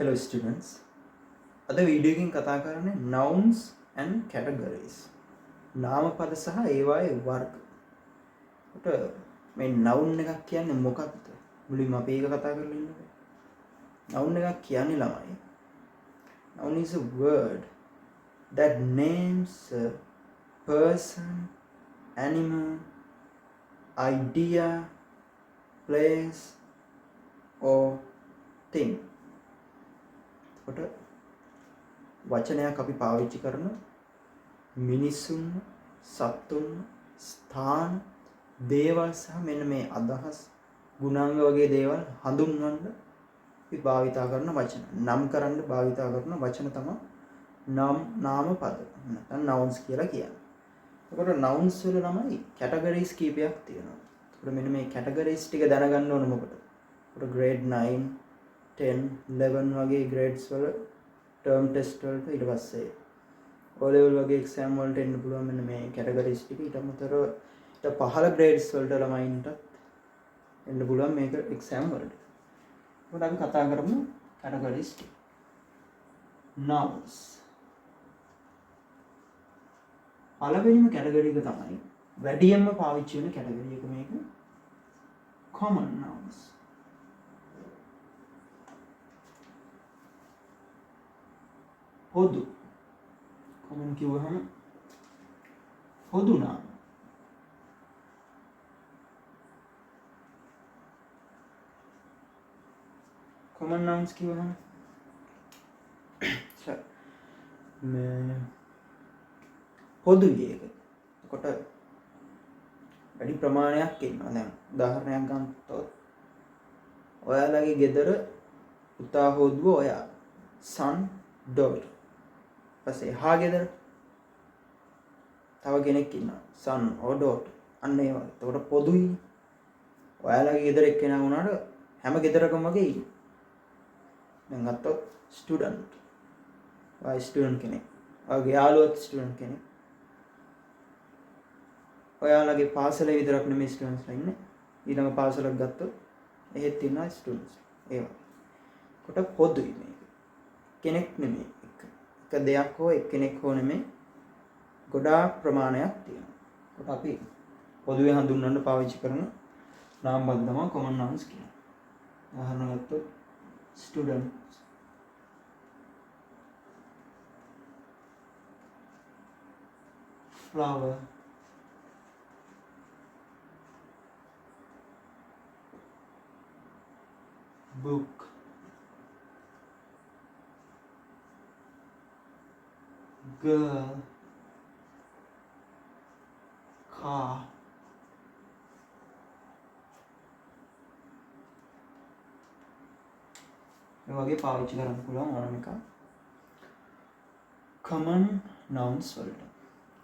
Hello students. අද video එකකින් කතා කරන්නේ nouns and categories. නාමපද සහ ඒවායේ වර්ග. ඒකට මේ noun එකක් කියන්නේ මොකක්ද? මුලින්ම අපි ඒක කතා කරලා ඉන්නකෝ. noun එකක් කියන්නේ ළමයි. Noun is a word that names a person, animal, idea, place or thing. ඒකට වචනයක් අපි පාවිච්චි කරන මිනිසුන්, සත්තුන්, ස්ථාන, දේවල් සහ මෙන්න මේ අදහස්, ගුණාංග වගේ දේවල් හඳුන්වන්න අපි භාවිතා කරන වචන. නම් කරන්න භාවිතා කරන වචන තමයි නාමපද. නැත්නම් nouns කියලා කියන්නේ. ඒකට nouns වල ළමයි categories කීපයක් තියෙනවා. ඒකට මෙන්න මේ categories ටික දැනගන්න ඕන මොකටද? ඒකට grade 9, 10, 11 වගේ grades වල term test වලට ඊට පස්සේ O level වගේ exam වලට එන්න පුළුවන් මෙන්න මේ categories ටික. ඊට අමතරව ඊට පහළ grades වලට ළමයින්ට එන්න පුළුවන් මේක exam වලට. ඒකට අපි කතා කරමු categories ටික. nouns. පළවෙනිම category එක තමයි වැඩියෙන්ම පාවිච්චි වෙන category එක මේක common nouns. පොදු common කිව්වහම පොදු නාම. common nouns කිව්වහම මේ පොදුයි ඒක. කොට වැඩි ප්‍රමාණයක් ඉන්නවා. දැන් උදාහරණයක් ගන්නතොත් ඔයාලගේ ගෙදර පුතා හොදුව ඔයා son daughter. පස්සේ එහා ගෙදර තව කෙනෙක් ඉන්නවා son or daughter. අන්න ඒ වගේ. එතකොට පොදුයි. ඔයාලගේ ගෙදර එක්කෙනා වුණාට හැම ගෙදරකම වගේ ඉන්නේ. දැන් ගත්තොත් student. ඔයා student කෙනෙක්. ඔයාගේ යාළුවත් student කෙනෙක්. ඔයාලගේ පාසලේ විතරක් නෙමෙයි ස්ටුඩන්ට්ස්ලා ඉන්නේ. ඊළඟ පාසලක් ගත්තොත් එහෙත් ඉන්නවා ස්ටුඩන්ට්ස්. ඒ වගේ. කොට පොදුයි මේක. කෙනෙක් නෙමෙයි. එක දෙයක් හෝ එක්කෙනෙක් හෝ නෙමෙයි. ගොඩාක් ප්‍රමාණයක් තියෙනවා. කොට අපි පොදුවේ හඳුන්වන්න පාවිච්චි කරන නාමපද තමයි common nouns කියන්නේ. උදාහරණ ගත්තොත් students, flower, book, girl, car, මේ වගේ පාවිච්චි කරන්න පුළුවන් ඕනම එකක් common nouns වලට.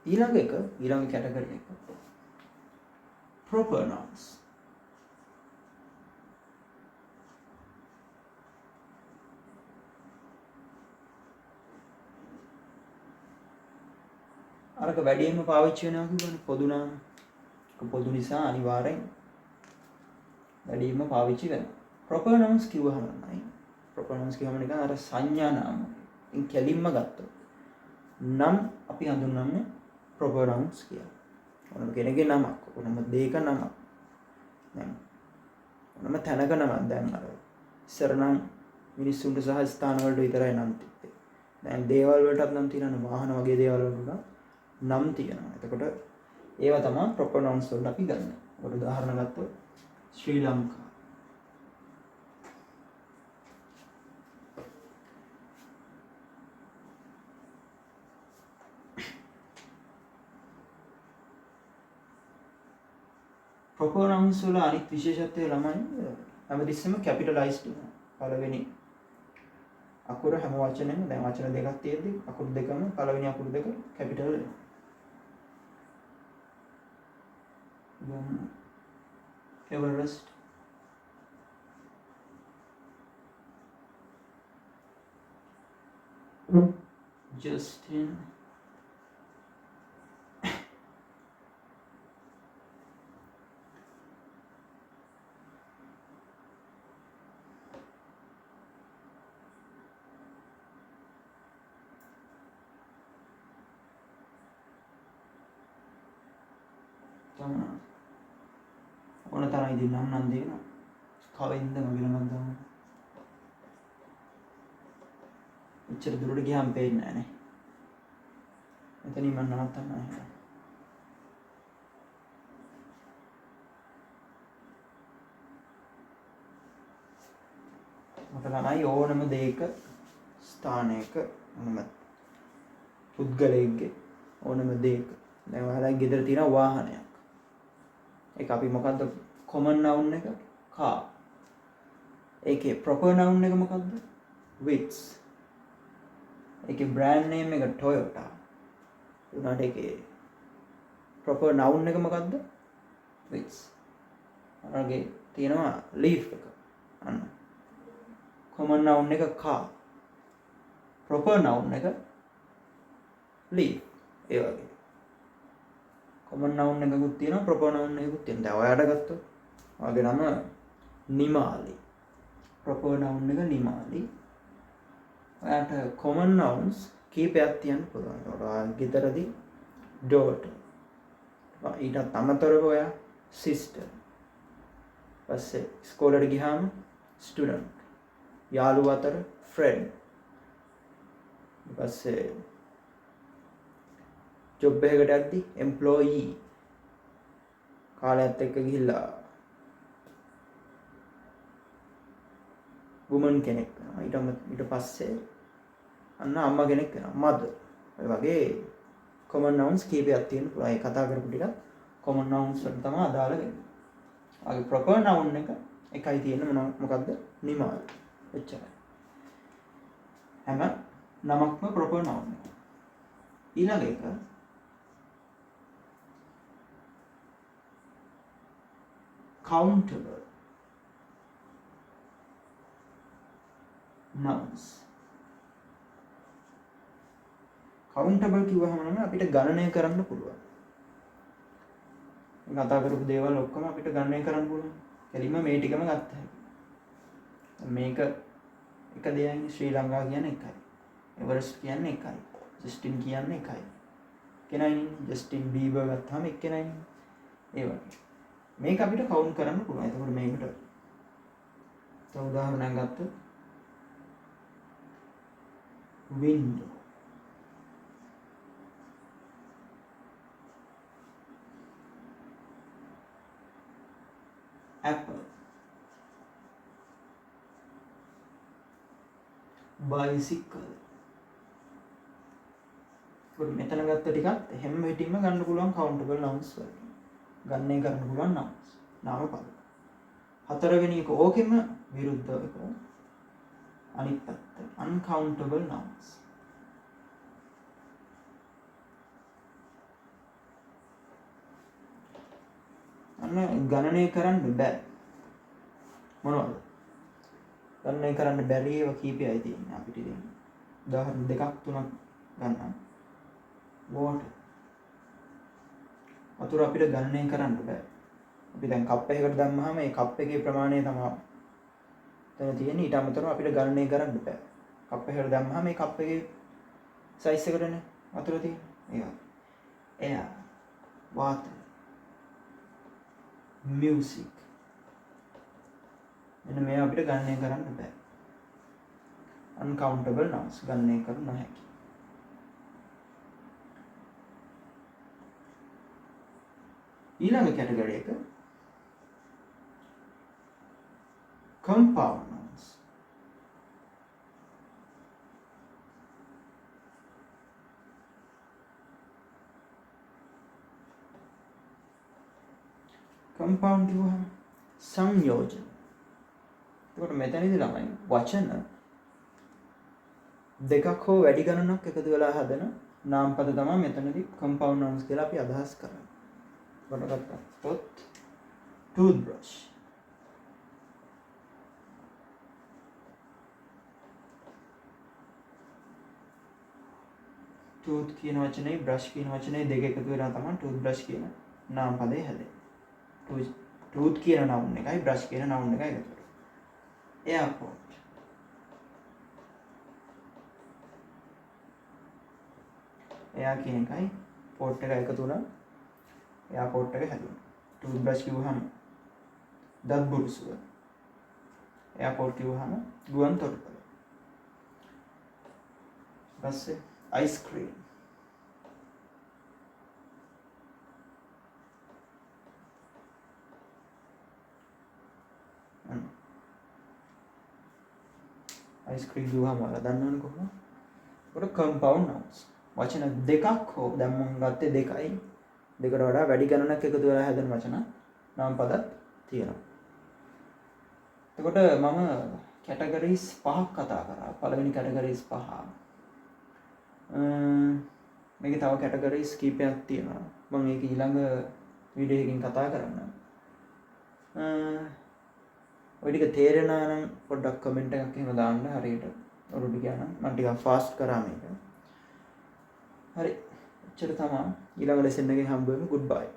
ඊළඟ category එක proper nouns. අරක වැඩියෙන්ම පාවිච්චි වෙනවා කියන්නේ පොදු නාම. පොදු නිසා අනිවාර්යෙන් වැඩියෙන්ම පාවිච්චි වෙනවා. proper nouns කිව්වහම නයි. proper nouns කියවම නිකන් අර සංඥා නාම. ඉතින් කෙලින්ම ගත්තොත් නම් අපි හඳුන්වන්නේ proper nouns කියලා. ඕනම කෙනෙක්ගේ නමක්, ඕනම දෙයක නමක්. දැන් ඕනම තැනක නමක්. දැන් අර ඉස්සර නම් මිනිස්සුන්ට සහ ස්ථාන වලට විතරයි නම් තිබ්බේ. දැන් දේවල් වලටත් නම් තියෙනවා. වාහන වගේ දේවල් වලට නම් තියෙනවා. එතකොට ඒවා තමයි proper nouns වලට අපි ගන්න. ඔකට උදාහරණ ගත්තොත් ශ්‍රී ලංකා. proper nouns වල අනිත් විශේෂත්වය ළමයි හැමතිස්සෙම capitalized වෙනවා. පළවෙනි අකුර හැම වචනෙම දැන් වචන දෙකක් තියෙද්දි අකුරු දෙකම පළවෙනි අකුරු දෙක capital වෙනවා. Everest, Justin, තමයි ඕන තරම් ඉතින් නම් දෙනවා. කවෙන්ද මගිල මන් දාන්න. එච්චර දුරට ගියාම පේන්නේ නැහැ නේ. එතනින් මම නවත්තන්න. මට ළමයි ඕනම දෙයක ස්ථානයක ඕනම පුද්ගලයෙක්ගේ ඕනම දෙයක දැන් ඔයාලා ගෙදර තියෙන වාහනයක්. ඒක අපි මොකද්ද common noun එක? car. ඒකේ proper noun එක මොකද්ද? which. ඒකේ brand name එක Toyota. උනාට ඒකේ proper noun එක මොකද්ද? which. අරගේ තියෙනවා leaf එක. අන්න. common noun එක car. proper noun එක leaf. ඒ වගේ. common noun එකකුත් තියෙනවා proper noun එකකුත් තියෙනවා. දැන් ඔයාලට ගත්තොත් ඔයාගේ නම නිමාලි. proper noun එක නිමාලි. ඔයාට common nouns කීපයක් තියන්න පුළුවන්. ඔයාලා ගෙදරදී daughter. ඊටත් අමතරව ඔයා sister. පස්සේ ඉස්කෝලේට ගියාම student. යාළුවා අතර friend. පස්සේ ජොබ් එකකට යද්දි employee. කාලයත් එක්ක ගිහිල්ලා woman කෙනෙක් වෙනවා. ඊට පස්සේ අන්න අම්මා කෙනෙක් වෙනවා. mother. ඔය වගේ common nouns කීපයක් තියෙන පුළුවන්. ඒ කතා කරපු ටික common nouns වලට තමයි අදාළ වෙන්නේ. ආගේ proper noun එක එකයි තියෙන්නේ මොකද්ද? නිමාල්. එච්චරයි. හැම නමක්ම proper noun එක. ඊළඟ එක countable nouns. countable කිව්වහම නම් අපිට ගණනය කරන්න පුළුවන්. මේ කතා කරපු දේවල් ඔක්කොම අපිට ගණනය කරන්න පුළුවන්. කෙලින්ම මේ ටිකම ගත්ත හැකි. මේක එක දෙයයි ශ්‍රී ලංකාව කියන්නේ එකයි. එවරස්ට් කියන්නේ එකයි. ජස්ටින් කියන්නේ එකයි. කෙනයි ජස්ටින් බීබර් ගත්තාම එක්කෙනයි. ඒ වගේ. මේක අපිට කවුන්ට් කරන්න පුළුවන්. එතකොට මේකට තව උදාහරණයක් ගත්තොත් window, apple, bicycle. ඒකට මෙතන ගත්ත ටිකත් හැම වෙටින්ම ගන්න පුළුවන් countable nouns වලින්. ගණනය කරන්න පුළුවන් nouns. නාමපද. හතරවෙනි එක ඕකෙම විරුද්ධව එක අනිත් පැත්ත uncountable nouns. අන්න ගණනය කරන්න බෑ. මොනවද? ගණනය කරන්න බැරි ඒවා කීපයයි තියෙන්නේ අපිට ඉතින්. උදාහරණ දෙකක් තුනක් ගන්නම්. water. වතුර අපිට ගණනය කරන්න බෑ. අපි දැන් කප් එකකට දැම්මහම ඒ කප් එකේ ප්‍රමාණය තමයි එතන තියෙන්නේ. ඊට අමතරව අපිට ගණනය කරන්න බෑ. කප් එකකට දැම්මහම මේ කප් එකේ සයිස් එකකටනේ වතුර තියෙන්නේ. ඒ වගේ. air, water, music. මෙන්න මේ අපිට ගණනය කරන්න බෑ. uncountable nouns ගණනය කර නොහැකි. ඊළඟ කැටගරි එක compound nouns. compound කිව්වහම සංයෝජන. ඒකට මෙතනදී ළමයි වචන දෙකක් හෝ වැඩි ගණනක් එකතු වෙලා හදන නාමපද තමයි මෙතනදී compound nouns කියලා අපි අදහස් කරන්නේ. ගත්තොත් toothbrush, tooth කියන වචනේ brush කියන වචනේ දෙක එකතු වෙලා තමයි toothbrush කියන නාමපදේ හැදෙන්නේ. tooth කියන noun එකයි brush කියන noun එකයි එකතු වෙලා. airport, air කියන එකයි port එක එකතු වුණා එයාපෝට් එක හැදුණා. ටූත්බ්‍රෂ් කිව්වහම දත් බුරුසුව. එයාපෝට් කිව්වහම ගුවන් තොටුපළ. ඊපස්සේ අයිස්ක්‍රීම්. අයිස්ක්‍රීම් කිව්වහම ඔයාලා දන්නවනේ කොහොමද? ඒකට කම්පවුන්ඩ් නවුන්ස්. වචන දෙකක් හෝ දැන් මම ගත්තේ දෙකයි. දෙකට වඩා වැඩි ගණනක් එකතු වෙලා හැදෙන වචන නම් පදත් තියෙනවා. එතකොට මම කැටගරිස් 5ක් කතා කරා. පළවෙනි කැටගරිස් 5. මේකේ තව කැටගරිස් කීපයක් තියෙනවා. මම ඒක ඊළඟ වීඩියෝ එකකින් කතා කරන්නම්. ඔය ටික තේරෙනා නම් පොඩ්ඩක් කමෙන්ට් එකක් එහෙම දාන්න හරියට. ඔරුඩි කියනනම් මම ටිකක් ෆාස්ට් කරා මේක. හරි. එච්චර තමයි. ඊළඟ ලෙසන් එකේ හම්බ වෙමු. ගුඩ් බයි.